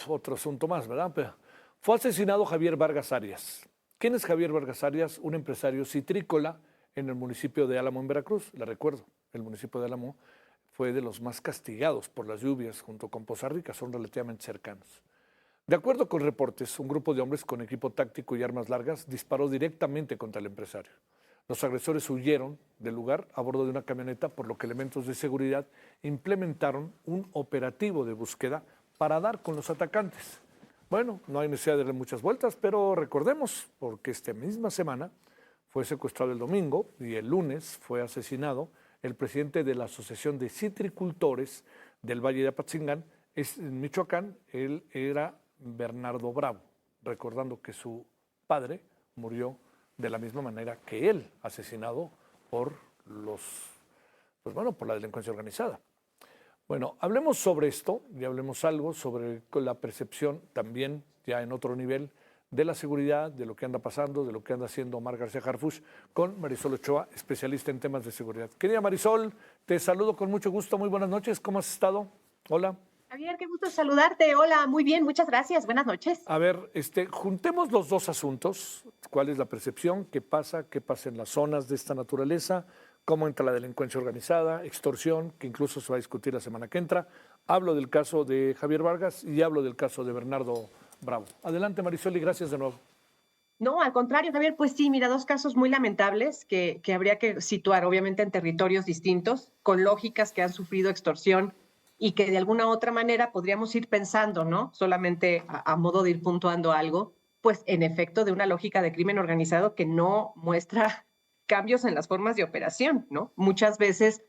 otro asunto más, ¿verdad? Fue asesinado Javier Vargas Arias. ¿Quién es Javier Vargas Arias? Un empresario citrícola en el municipio de Álamo, en Veracruz. Le recuerdo, el municipio de Álamo fue de los más castigados por las lluvias junto con Poza Rica, son relativamente cercanos. De acuerdo con reportes, un grupo de hombres con equipo táctico y armas largas disparó directamente contra el empresario. Los agresores huyeron del lugar a bordo de una camioneta, por lo que elementos de seguridad implementaron un operativo de búsqueda para dar con los atacantes. Bueno, no hay necesidad de darle muchas vueltas, pero recordemos, porque esta misma semana fue secuestrado el domingo y el lunes fue asesinado el presidente de la Asociación de Citricultores del Valle de Apatzingán, en Michoacán. Él era Bernardo Bravo, recordando que su padre murió de la misma manera que él, asesinado por por la delincuencia organizada. Bueno, hablemos sobre esto y hablemos algo sobre la percepción también, ya en otro nivel, de la seguridad, de lo que anda pasando, de lo que anda haciendo Omar García Harfuch, con Marisol Ochoa, especialista en temas de seguridad. Querida Marisol, te saludo con mucho gusto, muy buenas noches, ¿cómo has estado? Hola. Javier, qué gusto saludarte. Hola, muy bien, muchas gracias. Buenas noches. A ver, juntemos los dos asuntos. ¿Cuál es la percepción? ¿Qué pasa? ¿Qué pasa en las zonas de esta naturaleza? ¿Cómo entra la delincuencia organizada? Extorsión, que incluso se va a discutir la semana que entra. Hablo del caso de Javier Vargas y hablo del caso de Bernardo Bravo. Adelante, Marisol, y gracias de nuevo. No, al contrario, Javier, pues sí, mira, dos casos muy lamentables que habría que situar, obviamente, en territorios distintos, con lógicas que han sufrido extorsión y que de alguna otra manera podríamos ir pensando, ¿no? Solamente a modo de ir puntuando algo, pues en efecto de una lógica de crimen organizado que no muestra cambios en las formas de operación, ¿no? Muchas veces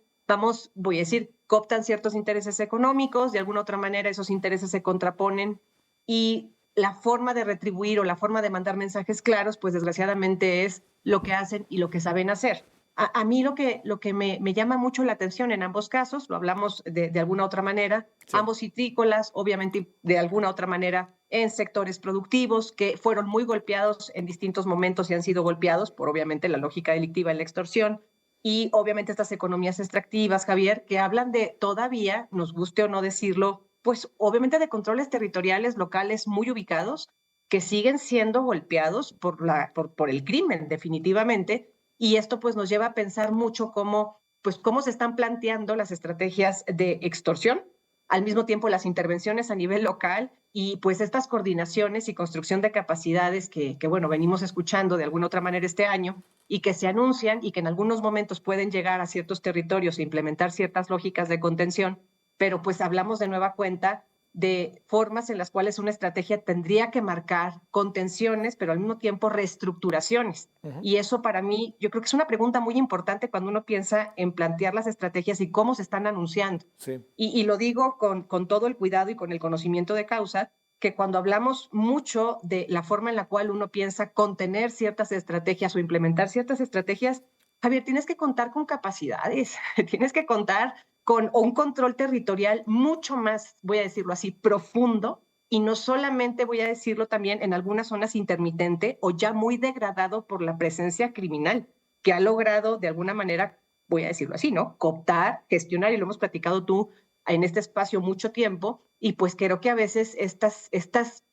voy a decir, cooptan ciertos intereses económicos, de alguna otra manera esos intereses se contraponen y la forma de retribuir o la forma de mandar mensajes claros, pues desgraciadamente es lo que hacen y lo que saben hacer. A mí lo que me llama mucho la atención en ambos casos, lo hablamos de alguna otra manera, sí. Ambos citrícolas, obviamente de alguna otra manera en sectores productivos que fueron muy golpeados en distintos momentos y han sido golpeados por obviamente la lógica delictiva en la extorsión y obviamente estas economías extractivas, Javier, que hablan de todavía, nos guste o no decirlo, pues obviamente de controles territoriales locales muy ubicados que siguen siendo golpeados por el crimen definitivamente. Y esto pues nos lleva a pensar mucho cómo se están planteando las estrategias de extorsión, al mismo tiempo las intervenciones a nivel local y pues estas coordinaciones y construcción de capacidades que bueno, venimos escuchando de alguna otra manera este año y que se anuncian y que en algunos momentos pueden llegar a ciertos territorios e implementar ciertas lógicas de contención, pero pues hablamos de nueva cuenta de formas en las cuales una estrategia tendría que marcar contenciones, pero al mismo tiempo reestructuraciones. Y eso para mí, yo creo que es una pregunta muy importante cuando uno piensa en plantear las estrategias y cómo se están anunciando. Sí. Y lo digo con todo el cuidado y con el conocimiento de causa, que cuando hablamos mucho de la forma en la cual uno piensa contener ciertas estrategias o implementar ciertas estrategias, Javier, tienes que contar con capacidades, tienes que contar con un control territorial mucho más, voy a decirlo así, profundo, y no solamente, voy a decirlo también, en algunas zonas intermitente o ya muy degradado por la presencia criminal, que ha logrado de alguna manera, voy a decirlo así, ¿no? Cooptar, gestionar, y lo hemos platicado tú en este espacio mucho tiempo, y pues creo que a veces estas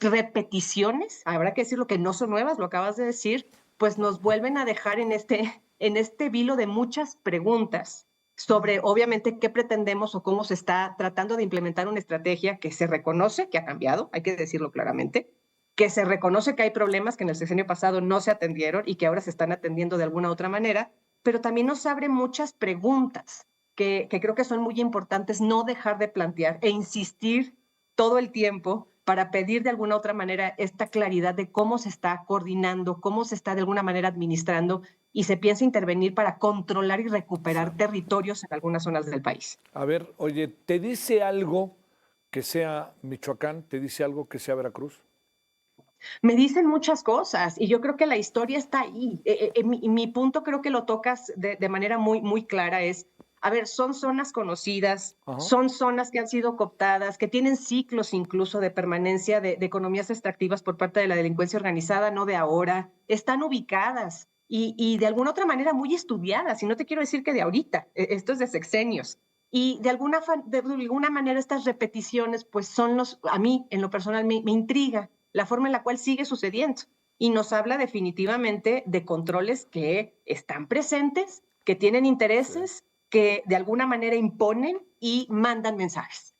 repeticiones, habrá que decirlo que no son nuevas, lo acabas de decir, pues nos vuelven a dejar en este vilo de muchas preguntas sobre, obviamente, qué pretendemos o cómo se está tratando de implementar una estrategia que se reconoce que ha cambiado, hay que decirlo claramente, que se reconoce que hay problemas que en el sexenio pasado no se atendieron y que ahora se están atendiendo de alguna otra manera, pero también nos abre muchas preguntas que creo que son muy importantes no dejar de plantear e insistir todo el tiempo para pedir de alguna otra manera esta claridad de cómo se está coordinando, cómo se está de alguna manera administrando y se piensa intervenir para controlar y recuperar territorios en algunas zonas del país. A ver, oye, ¿te dice algo que sea Michoacán? ¿Te dice algo que sea Veracruz? Me dicen muchas cosas y yo creo que la historia está ahí. Mi punto creo que lo tocas de manera muy, muy clara es, a ver, son zonas conocidas, son zonas que han sido cooptadas, que tienen ciclos incluso de permanencia de economías extractivas por parte de la delincuencia organizada, no de ahora, están ubicadas y de alguna otra manera muy estudiadas, y no te quiero decir que de ahorita, esto es de sexenios. Y de alguna manera estas repeticiones, pues a mí en lo personal me intriga la forma en la cual sigue sucediendo. Y nos habla definitivamente de controles que están presentes, que tienen intereses, que de alguna manera imponen y mandan mensajes.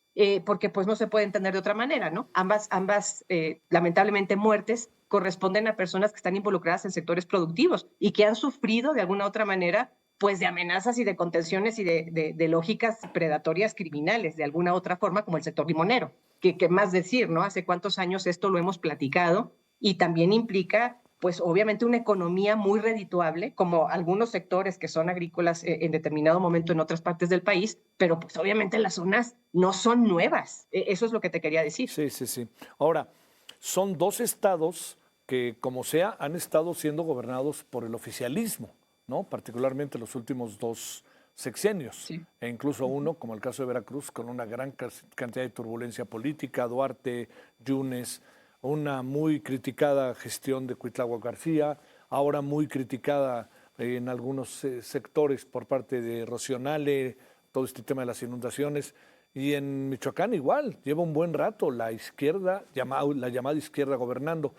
Porque pues no se puede entender de otra manera, ¿no? Ambas lamentablemente muertes corresponden a personas que están involucradas en sectores productivos y que han sufrido de alguna otra manera pues de amenazas y de contenciones y de lógicas predatorias criminales, de alguna otra forma, como el sector limonero. Que más decir, ¿no? Hace cuántos años esto lo hemos platicado y también implica, pues obviamente una economía muy redituable, como algunos sectores que son agrícolas en determinado momento en otras partes del país, pero pues obviamente las zonas no son nuevas. Eso es lo que te quería decir. Sí, sí, sí. Ahora, son dos estados que, como sea, han estado siendo gobernados por el oficialismo, ¿no? Particularmente los últimos dos sexenios, Sí. e incluso uno, como el caso de Veracruz, con una gran cantidad de turbulencia política, Duarte, Yunes, una muy criticada gestión de Cuitlagua García, ahora muy criticada en algunos sectores por parte de Rocío Nale, todo este tema de las inundaciones. Y en Michoacán igual, lleva un buen rato la izquierda, la llamada izquierda gobernando.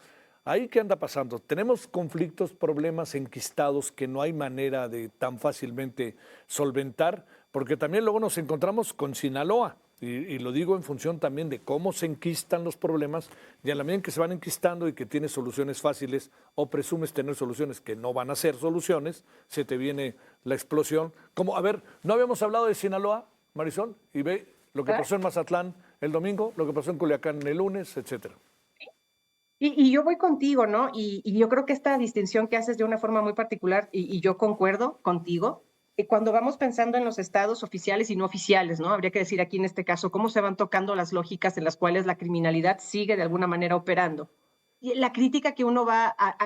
¿Ahí qué anda pasando? Tenemos conflictos, problemas enquistados que no hay manera de tan fácilmente solventar, porque también luego nos encontramos con Sinaloa, y lo digo en función también de cómo se enquistan los problemas, y a la medida en que se van enquistando y que tienes soluciones fáciles o presumes tener soluciones que no van a ser soluciones, se te viene la explosión. Como, a ver, ¿no habíamos hablado de Sinaloa, Marisol? Y ve lo que pasó en Mazatlán el domingo, lo que pasó en Culiacán el lunes, etcétera. Y yo voy contigo, ¿no? Y yo creo que esta distinción que haces de una forma muy particular, y yo concuerdo contigo, cuando vamos pensando en los estados oficiales y no oficiales, ¿no? Habría que decir aquí en este caso cómo se van tocando las lógicas en las cuales la criminalidad sigue de alguna manera operando. Y la crítica que uno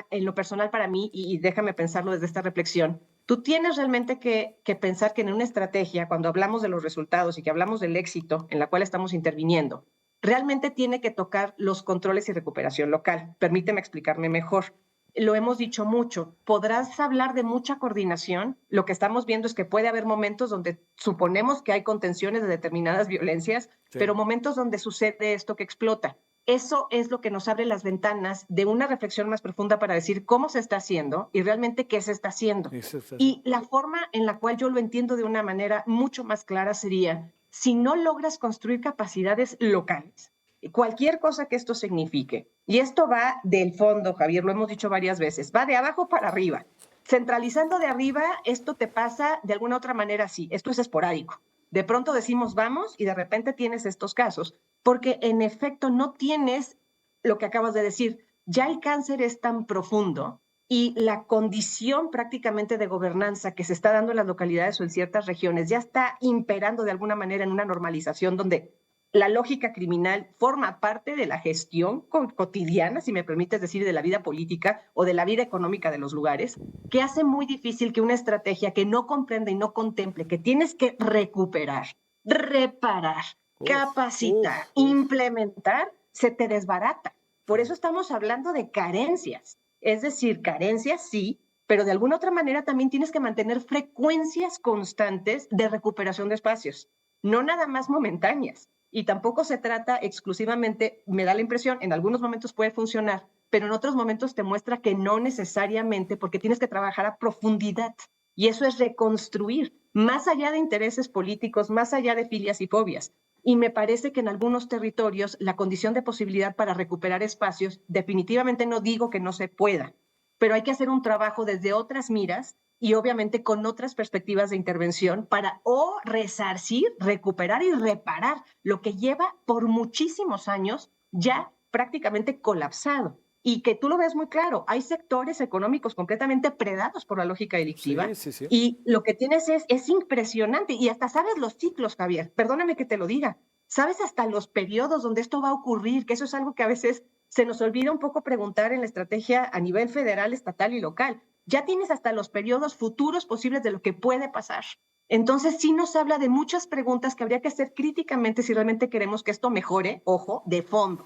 en lo personal para mí, y déjame pensarlo desde esta reflexión, tú tienes realmente que pensar que en una estrategia, cuando hablamos de los resultados y que hablamos del éxito en la cual estamos interviniendo, realmente tiene que tocar los controles y recuperación local. Permíteme explicarme mejor. Lo hemos dicho mucho, podrás hablar de mucha coordinación. Lo que estamos viendo es que puede haber momentos donde suponemos que hay contenciones de determinadas violencias, sí, pero momentos donde sucede esto que explota. Eso es lo que nos abre las ventanas de una reflexión más profunda para decir cómo se está haciendo y realmente qué se está haciendo. Y la forma en la cual yo lo entiendo de una manera mucho más clara sería, si no logras construir capacidades locales, cualquier cosa que esto signifique, y esto va del fondo, Javier, lo hemos dicho varias veces, va de abajo para arriba. Centralizando de arriba, esto te pasa de alguna otra manera así, esto es esporádico. De pronto decimos vamos y de repente tienes estos casos, porque en efecto no tienes lo que acabas de decir, ya el cáncer es tan profundo y la condición prácticamente de gobernanza que se está dando en las localidades o en ciertas regiones ya está imperando de alguna manera en una normalización donde la lógica criminal forma parte de la gestión cotidiana, si me permites decir, de la vida política o de la vida económica de los lugares, que hace muy difícil que una estrategia que no comprenda y no contemple que tienes que recuperar, reparar, capacitar, implementar, se te desbarata. Por eso estamos hablando de carencias. Es decir, carencias sí, pero de alguna otra manera también tienes que mantener frecuencias constantes de recuperación de espacios, no nada más momentáneas. Y tampoco se trata exclusivamente, me da la impresión, en algunos momentos puede funcionar, pero en otros momentos te muestra que no necesariamente, porque tienes que trabajar a profundidad. Y eso es reconstruir, más allá de intereses políticos, más allá de filias y fobias. Y me parece que en algunos territorios la condición de posibilidad para recuperar espacios, definitivamente no digo que no se pueda, pero hay que hacer un trabajo desde otras miras y obviamente con otras perspectivas de intervención para resarcir, recuperar y reparar lo que lleva por muchísimos años ya prácticamente colapsado. Y que tú lo ves muy claro, hay sectores económicos completamente predados por la lógica delictiva. Sí, sí, sí. Y lo que tienes es impresionante. Y hasta sabes los ciclos, Javier, perdóname que te lo diga. Sabes hasta los periodos donde esto va a ocurrir, que eso es algo que a veces se nos olvida un poco preguntar en la estrategia a nivel federal, estatal y local. Ya tienes hasta los periodos futuros posibles de lo que puede pasar. Entonces sí nos habla de muchas preguntas que habría que hacer críticamente si realmente queremos que esto mejore, ojo, de fondo.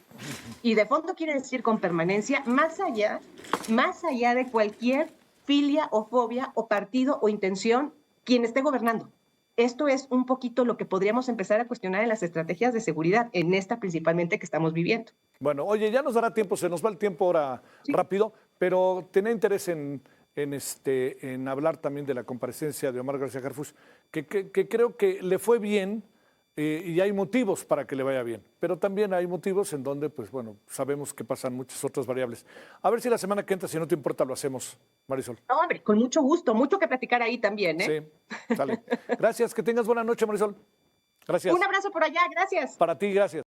Y de fondo quiere decir con permanencia, más allá de cualquier filia o fobia o partido o intención quien esté gobernando. esto es un poquito lo que podríamos empezar a cuestionar en las estrategias de seguridad, en esta principalmente que estamos viviendo. Bueno, oye, ya nos dará tiempo, se nos va el tiempo ahora rápido, pero tenía interés en hablar también de la comparecencia de Omar García Harfuch, que creo que le fue bien y hay motivos para que le vaya bien, pero también hay motivos en donde, pues bueno, sabemos que pasan muchas otras variables. A ver si la semana que entra, si no te importa, lo hacemos, Marisol. No, hombre, con mucho gusto, mucho que platicar ahí también, ¿eh? Sí, sale. Gracias, que tengas buena noche, Marisol. Gracias. Un abrazo por allá, gracias. Para ti, gracias.